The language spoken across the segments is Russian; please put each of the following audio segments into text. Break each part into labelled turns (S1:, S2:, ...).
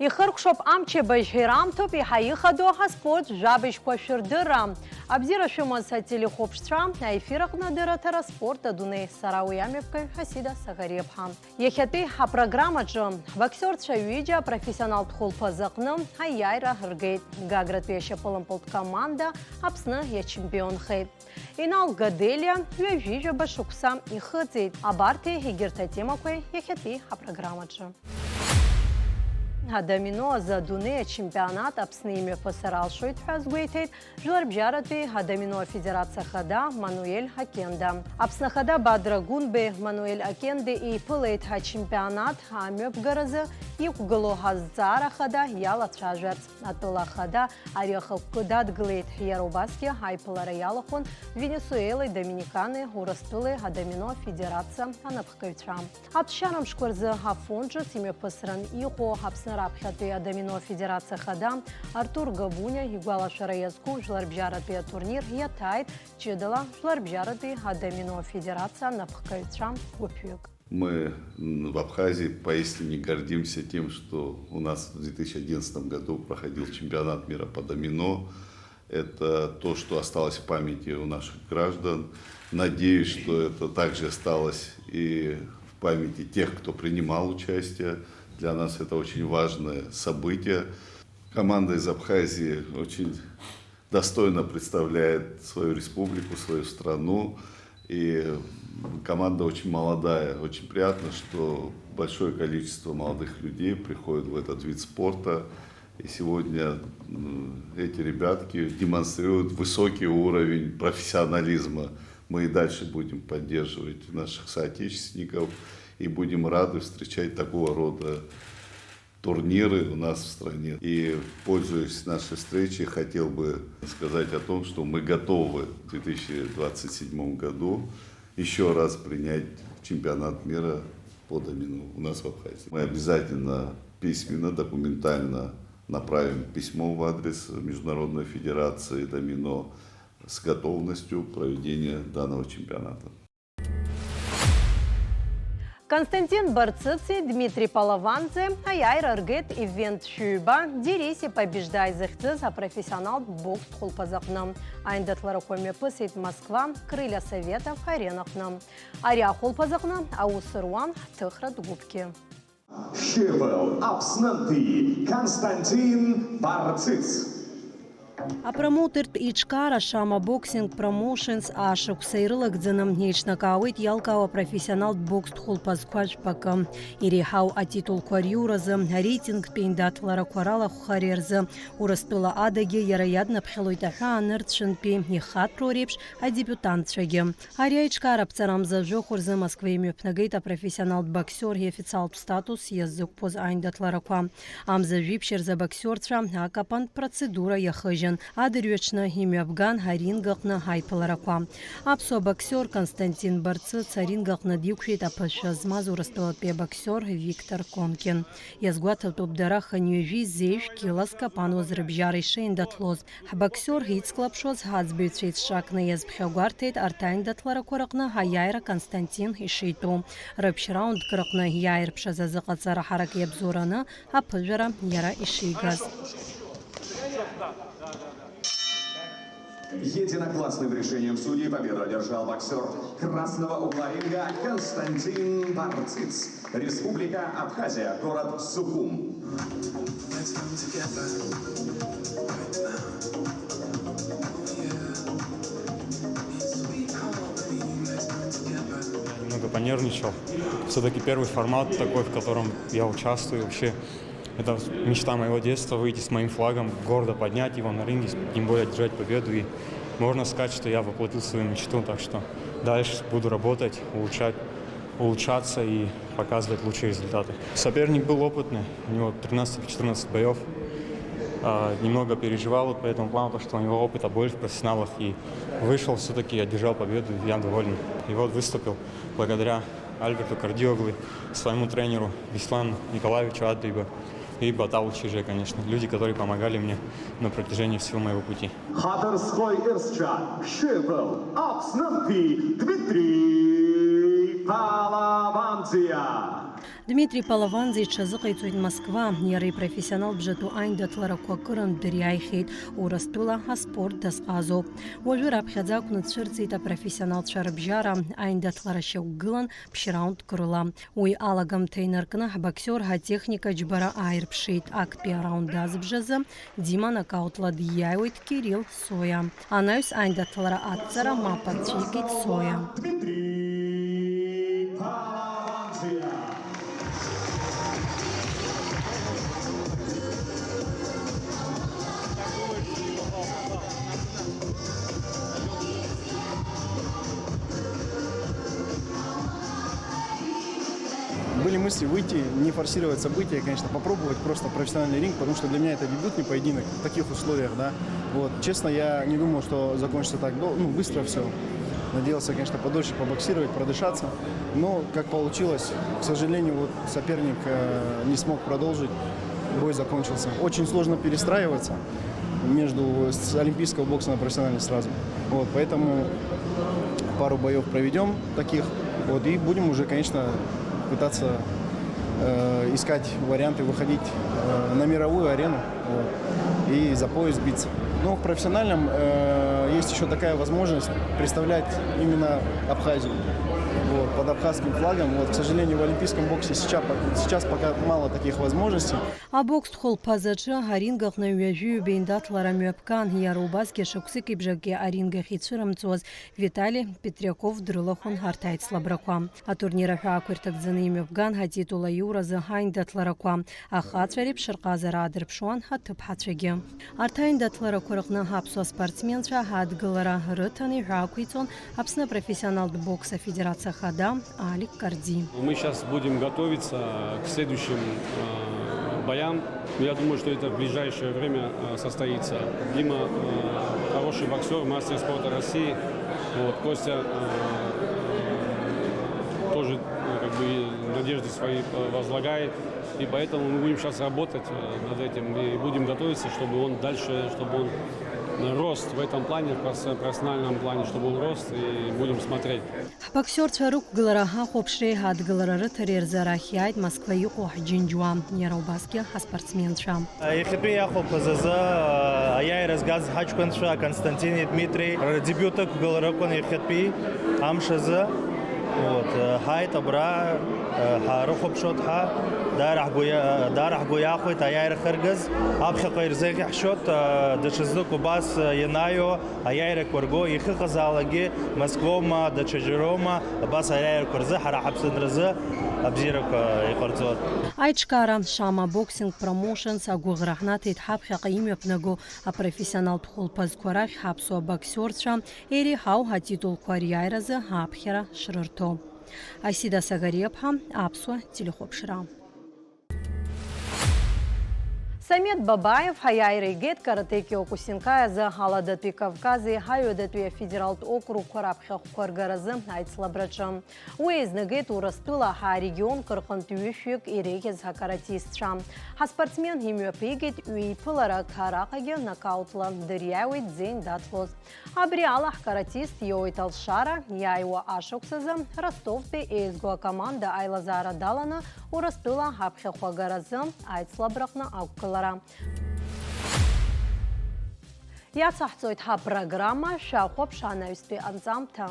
S1: يخرقشوب أمشي بجهرام توبي حيخدوها سبورت جابش كوشر درام أبزير شو مساتيلي خوبشترام أي فرقنا درا ترى سبورت دوني سراويامي بكي حسيدا سغريب حام يخطي ها программа جم بكسور تشويجا профессионал تخول пазакным хайяйра хыргейт гаграт веща полымпылт команда апсны я чемпион хей инал гаделия вежижа башуксам и хыцит абарте хигерта тема кой يخطي ها программа جم هدامينو زادوني чемпионат апсными фасарал шойт хазгуйтет жларбжараты هدامينو федерация хада Мануэль Акенда апсна хада Бадрагун бе Мануэль Акенде и пылейт ха чемпионат хамёб гаразы и уголо хазара хада яла тражерц атола хада арехал кудат глейт яробаски хайпалара ялахон Венесуэлы Доминиканы урастылы هدامينو федерация анапхкайтрам апшарам шкурзы хафонжы симе пасран ихо апсна Рабхаты Адамино Федерация Хада Артур Габуня Игуала Шараязку Жларбжараты турнир Ятайт Чедала Жларбжараты Адамино Федерация Напхкайтрам Гупюк.
S2: Мы в Абхазии поистине гордимся тем, что у нас в 2011 году проходил чемпионат мира по домино. Это то, что осталось в памяти у наших граждан. Надеюсь, что это также осталось и в памяти тех, кто принимал участие. Для нас это очень важное событие. Команда из Абхазии очень достойно представляет свою республику, свою страну. И команда очень молодая. Очень приятно, что большое количество молодых людей приходит в этот вид спорта. И сегодня эти ребятки демонстрируют высокий уровень профессионализма. Мы и дальше будем поддерживать наших соотечественников. И будем рады встречать такого рода турниры у нас в стране. И, пользуясь нашей встречей, хотел бы сказать о том, что мы готовы в 2027 году еще раз принять чемпионат мира по домино у нас в Абхазии. Мы обязательно письменно, документально направим письмо в адрес Международной Федерации домино с готовностью проведения данного чемпионата.
S1: Константин Барцыци, Дмитрий Палаванзе, Аяйр Аргет, Ивент Шюба, Дириси побеждай захтыз, а профессионал бокс холпазакнам. Айндатлара коме пысит Москва, крылья советов, аренахнам. Аря холпазакнам, а усыруан тыхрат губки.
S3: Шевел Апснанты, Константин Барциц.
S1: А промоутер Ичкара Шама Боксинг Промоушенс Ашук Сейрылык дзыным нечнакауит ялкава профессионал бокс тхулпазквач пакам. Ирихау а титул кварюразы, рейтинг пейндатлара кварала хухарерзы. Урастула адаги яраядна пхелуйтаха аныртшынпи нихат прорепш, а дебютантшаги. Аря Ичкара пцарамза жохурзы Москве мюпнагейта профессионал боксер и официал статус язык поз айндатлара ква. Амза випшерза боксертра, акапан процедура яхыжен. Адырючна имя Афган Харингахна Хайпалараква. Апсо боксер Константин Барцыц Харингахна дюкшит апашазмаз урастолапе боксер Виктор Конкин. Язгуата топдараха нюжи зейш килас капану зрыбжарый шейндатлоз. Боксер хитсклапшоз хацбюцрит шакна язбхягуартет артайндатлара коракна Хаяйра Константин Ишейту. Рыбшраунд кракна Яйр пшазазыкацара харак ябзурана апыжара яра Ишейгаз.
S3: Единогласным решением судей победу одержал боксер красного угла ринга Константин Барциц. Республика Абхазия, город Сухум.
S4: Немного понервничал. Все-таки первый формат такой, в котором я участвую вообще. Это мечта моего детства — выйти с моим флагом, гордо поднять его на ринге, тем более держать победу. И можно сказать, что я воплотил свою мечту. Так что дальше буду работать, улучшаться и показывать лучшие результаты. Соперник был опытный, у него 13-14 боев. Немного переживал по этому плану, потому что у него опыт обоих профессионалов. И вышел все-таки, одержал победу, и я доволен. И вот выступил благодаря Альберту Кардиоглу, своему тренеру Беслану Николаевичу Адлибу и Баталу Чиже, конечно. Люди, которые помогали мне на протяжении всего моего пути.
S3: Хатерской Ирсчан, Шевел Апснанты, Дмитрий Палаванзе.
S1: Дмитрий Палаванзи ичазыҟаиҵоит Москва, иара ипрофессионал-бжатәу аиндаҭларақәа акырынтә дыриааихьеит, Урыстәыла аспорт дазҟазоуп. Уажәы раԥхьаӡа акәны дцәырҵит апрофессионалцәа рыбжьара аиндаҭлара шьақәгылан ԥшьраундк рыла. Уи алагамҭа инаркны ҳбоксер ҳатехника џьбара ааирԥшит. Актәи араунд азбжазы Дима нокаутла диааиуеит Кирилл Соиа. Анаҩс аиндаҭлара адҵара мап ацәикит Соиа.
S3: Дмитрий Палаванзия.
S5: Были мысли выйти, не форсировать события, конечно, попробовать просто профессиональный ринг, потому что для меня это дебютный поединок в таких условиях, да. Вот. Честно, я не думал, что закончится так быстро все. Надеялся, конечно, подольше побоксировать, продышаться, но как получилось, к сожалению, вот соперник не смог продолжить, бой закончился. Очень сложно перестраиваться с олимпийского бокса на профессиональный сразу. Вот, поэтому пару боев проведем таких, вот, и будем уже, конечно, пытаться искать варианты выходить на мировую арену, вот, и за пояс биться. Но в профессиональном есть еще такая возможность представлять именно Абхазию, вот, под абхазским флагом. Вот, к сожалению, в олимпийском боксе сейчас пока мало таких возможностей.
S1: Абокс тхолпазаҿы арингаҟны ҩажәи ҩбеиндаҭлара мҩаԥган, иара убасгьы шықәсыки бжаки арингахь ицәырымҵуаз Витали Петряков дрылахәын ҳарҭ аицлабрақәа. Атурнир аҳәаақәа ирҭагӡаны имҩаԥган ҳатитул аиуразы ҳаиндаҭларақәа, ахаҵәа реиԥш рҟазара аадырԥшуан аҭыԥҳацәагьы. Арҭ аиндаҭларақәа рҟны ҳаԥсуа спортсменцәа ҳадгылара рыҭан иҳәаақәиҵон Аԥсны апрофессионалтә бокс афедерациа хада Алик Карди.
S6: Мы сейчас будем готовиться к следующим боям. Я думаю, что это в ближайшее время состоится. Дима хороший боксер, мастер спорта России. Вот, Костя тоже надежды свои возлагает. И поэтому мы будем сейчас работать над этим и будем готовиться, чтобы он дальше, чтобы он рост в этом плане, в профессиональном плане, чтобы он рост, и будем смотреть.
S1: Боксерцәа рықәгылара ҳахәаԥшреи ҳадгылара рыҭареи рзы арахь иааит Москва иҟоу ҳџьынџьуа, иара убасгьы ҳаспортсменцәа.
S7: Иахьатәи иахәақәаз азы аиааира згаз ҳаҷкәынцәа Константини Дмитрий рдебиут ықәгылара акәын иахьатәи амш азы. ҳааит абра ҳарыхәаԥшот даара ҳгәы иахәеит аиааира хыргаз, аԥхьаҟа ирзеиӷьаҳшьот даҽазнык убас ианааиуа аиааирақәа рго, ихыҟазаалакгьы Москвоума, даҽа џьароума, абас аиааирақәа рзы ҳара ҳаԥсынразы абзиарақәа иҟарҵот.
S1: Аиҿкаара Шама Boxing Promotions агәыӷра ҳнаҭеит ҳаԥхьаҟа имҩаԥнаго апрофессионалтә хәылԥазқәа рахь ҳаԥсуа боксерцәа иреиҳау ҳатитулқәа риааиразы ҳаԥхьара шрырҭо. Асида Сагариаԥҳа, Аԥсуа телехәаԥшра. Самет Бабаев ҳаиааира игеит Каратэ Киокусинкаи азы Аладатәи Кавкази ҳаҩадатәи афедералтә округқәа раԥхьахәқәа ргаразы аицлабраҿы. Уи еизнагеит Урыстәыла ҳарегионк рҟынтә ҩышәҩык иреиӷьыз ҳакаратистцәа. Ҳаспортсмен имҩаԥигеит ҩеиԥыларак, араҟагьы нокаутла дыриааиуеит дзеин даҭлоз. Абри ала ҳкаратист иоуит алшара иааиуа ашықәс азы Ростовтәи еизго акоманда аилазаара даланы Урыстәыла ҳаԥхьахәа агаразы аицлабраҟны ақәгылара. Иацаҳҵоит ҳапрограмма шәахәаԥш анаҩстәи анҵамҭа.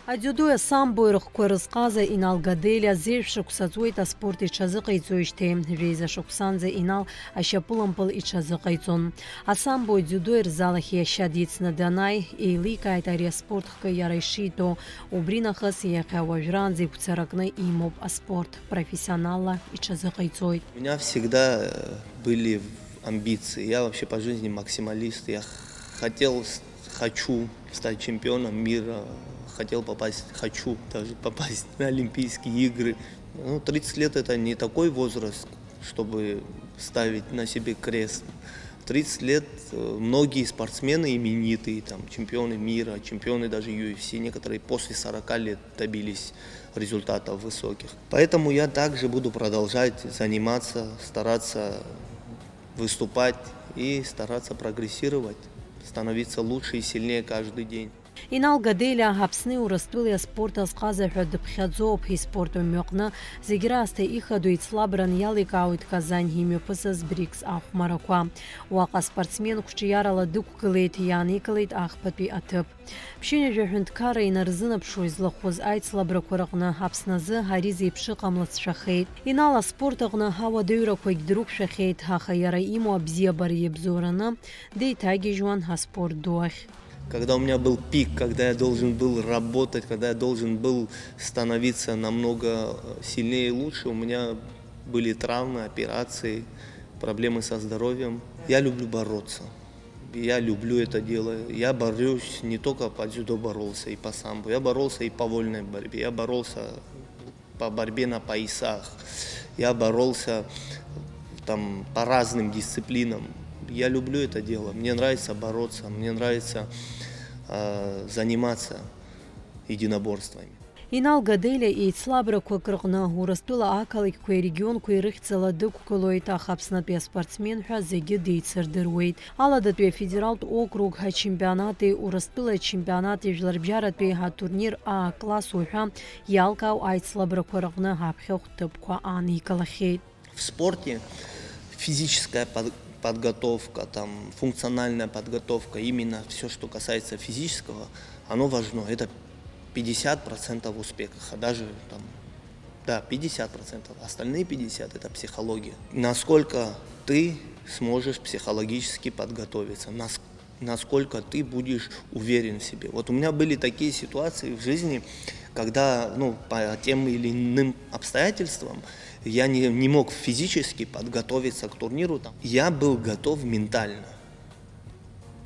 S1: Адиудои асамбои рыхқәа рызҟаза Инал Гаделиа зеиԥш шықәса ҵуеит аспорт иҽазыҟаиҵоижьҭеи. Жәеиза шықәсанӡа Инал ашьапылампыл иҽазыҟаиҵон. Асамбои дзиудои рзалахь иашьа дицны данааи, еиликааит ари аспорт хкы иара ишитәу. Убри нахыс иахьа уажәраанӡа игәцаракны имоуп аспорт. Профессионалла иҽазыҟаиҵоит.
S8: У меня всегда были амбиции. Я вообще по жизни максималист. Я хочу стать чемпионом мира. Хочу даже попасть на Олимпийские игры. 30 лет это не такой возраст, чтобы ставить на себе крест. 30 лет многие спортсмены именитые, там, чемпионы мира, чемпионы даже UFC, некоторые после 40 лет добились результатов высоких. Поэтому я также буду продолжать заниматься, стараться выступать и стараться прогрессировать, становиться лучше и сильнее каждый день.
S1: Инал Гаделя Аԥсны Урыстәылеи аспорт азҟаза ҳәа дыԥхьаӡоуп испорт мҩаҟны зегьы раасҭа ихадоу еицлабран иаликаауеит Казань имҩаԥысыз БРИКС ахәмарақәа. Уаҟа спортсменк қәҿиарала дықәгылеит, иааникылеит ахԥатәи аҭыԥ. Ԥшьынҩажәа аҳәынҭқарра инарзынаԥшуа излахәыз аицлабрақәа рҟны Аԥсназы ари зеиԥш ыҟамлац шәахеит. Инал аспорт аҟны ҳауадаҩрақәагь дрықәшәахьеит, аха иара имоу абзиабара иабзоураны деиҭагьежьуан аспорт ду ахь.
S8: Когда у меня был пик, когда я должен был работать, когда я должен был становиться намного сильнее и лучше, у меня были травмы, операции, проблемы со здоровьем. Я люблю бороться. Я люблю это дело. Я борюсь не только по дзюдо боролся, и по самбо. Я боролся и по вольной борьбе. Я боролся по борьбе на поясах. Я боролся там по разным дисциплинам. Я люблю это дело. Мне нравится бороться, мне нравится заниматься единоборствами.
S1: Инал Гаделя еицлабрақәак рҟны Урыстәыла ақалақьқәеи арегионқәеи рыхьӡала дықәгылоит, аха Аԥснытәи аспортсмен ҳәа зегьы деицырдыруеит. Аладатәи афедералтә округ ачемпионати, Урыстәыла ачемпионати, жәларбжьаратәи атурнир А-класс уҳәа иалкаау аицлабрақәа рҟны ҳаԥхьахә ҭыԥқәа ааникылахьеит.
S8: В спорте физическая подготовка, там, функциональная подготовка, именно все, что касается физического, оно важно. Это 50% успеха, а даже там, да, 50%, остальные 50% это психология. Насколько ты сможешь психологически подготовиться, насколько ты будешь уверен в себе. Вот у меня были такие ситуации в жизни, когда, по тем или иным обстоятельствам я не мог физически подготовиться к турниру. Я был готов ментально.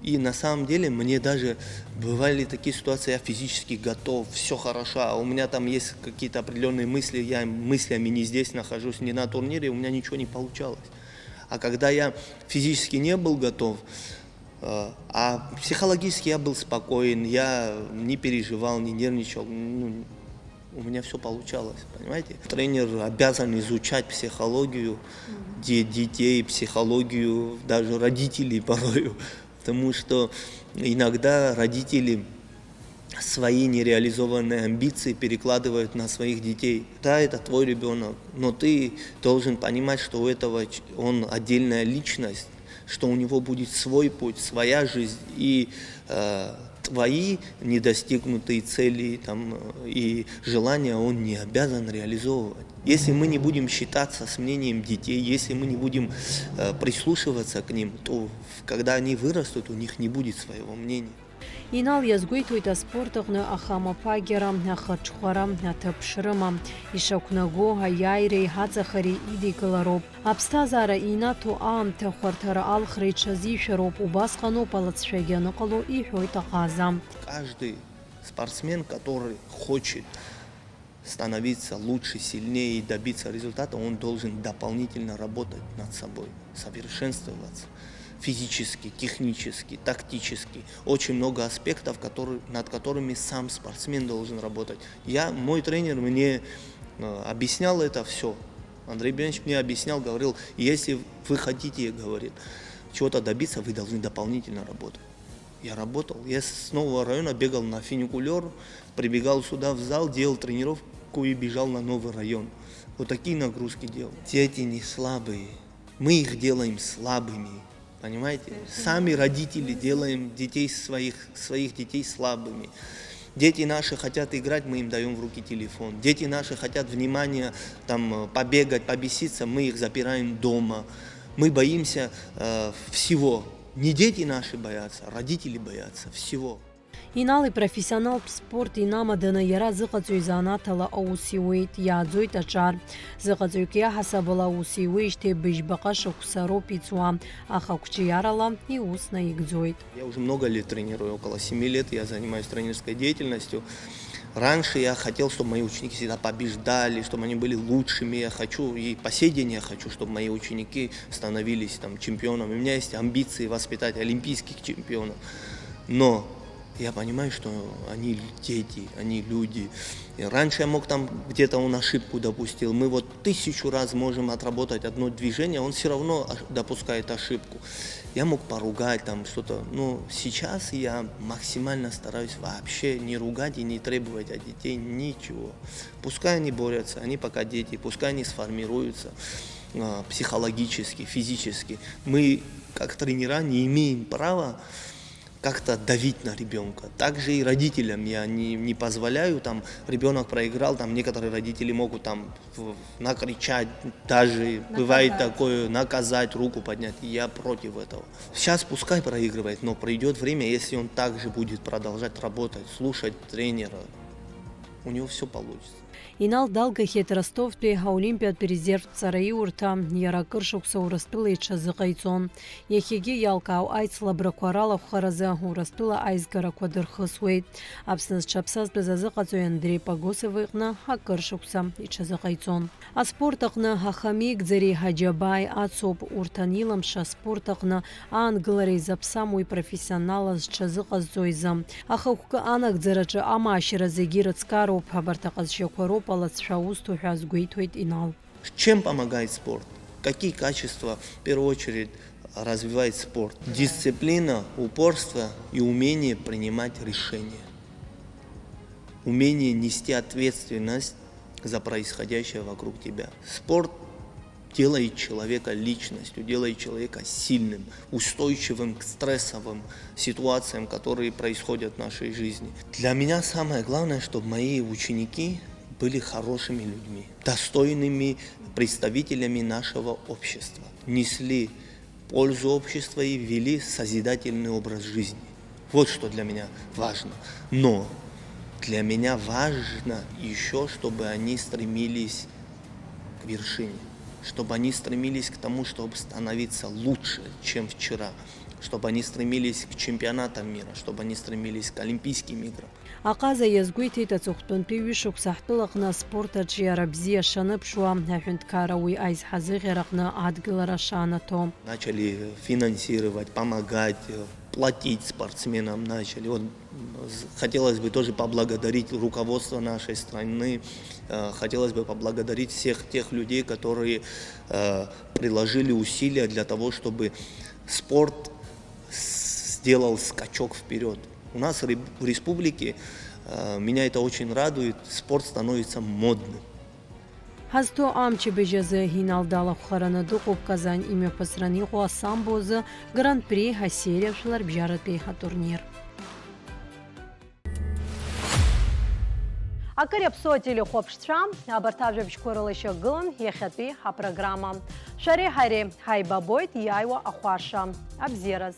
S8: И на самом деле мне даже бывали такие ситуации, я физически готов, все хорошо, а у меня там есть какие-то определенные мысли, я мыслями не здесь нахожусь, не на турнире, у меня ничего не получалось. А когда я физически не был готов, а психологически я был спокоен, я не переживал, не нервничал, у меня все получалось, понимаете? Тренер обязан изучать психологию детей, психологию даже родителей порою, потому что иногда родители свои нереализованные амбиции перекладывают на своих детей. Да, это твой ребенок, но ты должен понимать, что у этого он отдельная личность, что у него будет свой путь, своя жизнь, и твои недостигнутые цели и желания он не обязан реализовывать. Если мы не будем считаться с мнением детей, если мы не будем прислушиваться к ним, то когда они вырастут, у них не будет своего мнения.
S1: Инал иазгәеиҭоит аспорт аҟны ахамаԥагьара, ахаҽхәара, аҭыԥшрыма, ишақәнаго аиааиреи ҳаҵахареи идикылароуп. Аԥсҭазаара инаҭо аамҭа хәарҭара алхра иҽазишәароуп, убасҟаноуп алыҵшәагьы аныҟало, иҳәоит аҟаза.
S8: Каждый спортсмен, который хочет становиться лучше, сильнее и добиться результата, он должен дополнительно работать над собой, совершенствоваться. Физически, технически, тактически. Очень много аспектов, над которыми сам спортсмен должен работать. Мой тренер мне объяснял это все. Андрей Бенович мне объяснял, говорил, если вы хотите, говорит, чего-то добиться, вы должны дополнительно работать. Я работал. Я с нового района бегал на фуникулер, прибегал сюда в зал, делал тренировку и бежал на новый район. Вот такие нагрузки делал. Дети не слабые. Мы их делаем слабыми. Понимаете? Сами родители делаем своих детей слабыми. Дети наши хотят играть, мы им даем в руки телефон. Дети наши хотят внимания, побегать, побеситься, мы их запираем дома. Мы боимся всего. Не дети наши боятся, родители боятся всего.
S1: Инал ипрофессионалтә спорт инамаданы иара зыҟаҵаҩ занааҭала аус иуеит, иааӡоит аҿар. Зыҟаҵаҩк иаҳасабала аус иуеижьҭеи быжьбаҟа шықәса роуп иҵуа, аха қәҿиарала иус наигӡоит.
S8: Я уже много лет тренирую, около 7 лет я занимаюсь тренерской деятельностью. Раньше я хотел, чтобы мои ученики всегда побеждали, чтобы они были лучшими. Я хочу, и по сей день я хочу, чтобы мои ученики становились чемпионами. У меня есть амбиции воспитать олимпийских чемпионов. Но Я понимаю, что они дети, они люди. И раньше я мог там где-то он ошибку допустил. Мы вот 1000 раз можем отработать одно движение, он все равно допускает ошибку. Я мог поругать там что-то. Но сейчас я максимально стараюсь вообще не ругать и не требовать от детей ничего. Пускай они борются, они пока дети, пускай они сформируются психологически, физически. Мы, как тренера, не имеем права как-то давить на ребенка. Также и родителям я не позволяю, там, ребенок проиграл, там, некоторые родители могут там накричать, даже бывает такое, наказать, руку поднять. Я против этого. Сейчас пускай проигрывает, но придет время, если он также будет продолжать работать, слушать тренера, у него все получится.
S1: Инал далгахет Ростовтве Олимпиад резерв цараи урта яракыршук саурастыла ичазыгайцон. Яхеге ялкау айцла бракваралов хараза урастыла айзгара квадырхысуэйт. Абсныз чапсаз безазыгацой Андрей Погосовыгна хакыршукса ичазыгайцон. А спортахна хахамик дзери хаджабай ацоп уртаниламша спортахна англарей запсамуй профессионала с чазыгазойза. Ахаука анак дзерача амашира зегират скароп хабартаказ щеквароп.
S8: Чем помогает спорт? Какие качества в первую очередь развивает спорт? Дисциплина, упорство и умение принимать решения. Умение нести ответственность за происходящее вокруг тебя. Спорт делает человека личностью, делает человека сильным, устойчивым к стрессовым ситуациям, которые происходят в нашей жизни. Для меня самое главное, чтобы мои ученики были хорошими людьми, достойными представителями нашего общества, несли пользу общества и вели созидательный образ жизни. Вот что для меня важно. Но для меня важно еще, чтобы они стремились к вершине, чтобы они стремились к тому, чтобы становиться лучше, чем вчера, чтобы они стремились к чемпионатам мира, чтобы они стремились к Олимпийским играм.
S1: Аказа язгуйти тацухтун пивишук сахтылахна спорта чиарабзия шанапшуа хюнткарауи айз хазыгерахна адгылара шанато.
S8: Начали финансировать, помогать, платить спортсменам начали. Вот, хотелось бы тоже поблагодарить руководство нашей страны, хотелось бы поблагодарить всех тех людей, которые приложили усилия для того, чтобы спорт сделал скачок вперед. У нас в республике, меня это очень радует, спорт становится модным.
S1: Хазто амчи бежезы хиналдалов харана духов Казань имя посрани самбозы гран-при хасерия шлар бжарат пейха турнир. Акаряб сотили хопштрам, абартавжа бшкорылыша гылын, ехатпи ха программа. Шаре харе хайбабойт яйва ахуаша. Абзераз.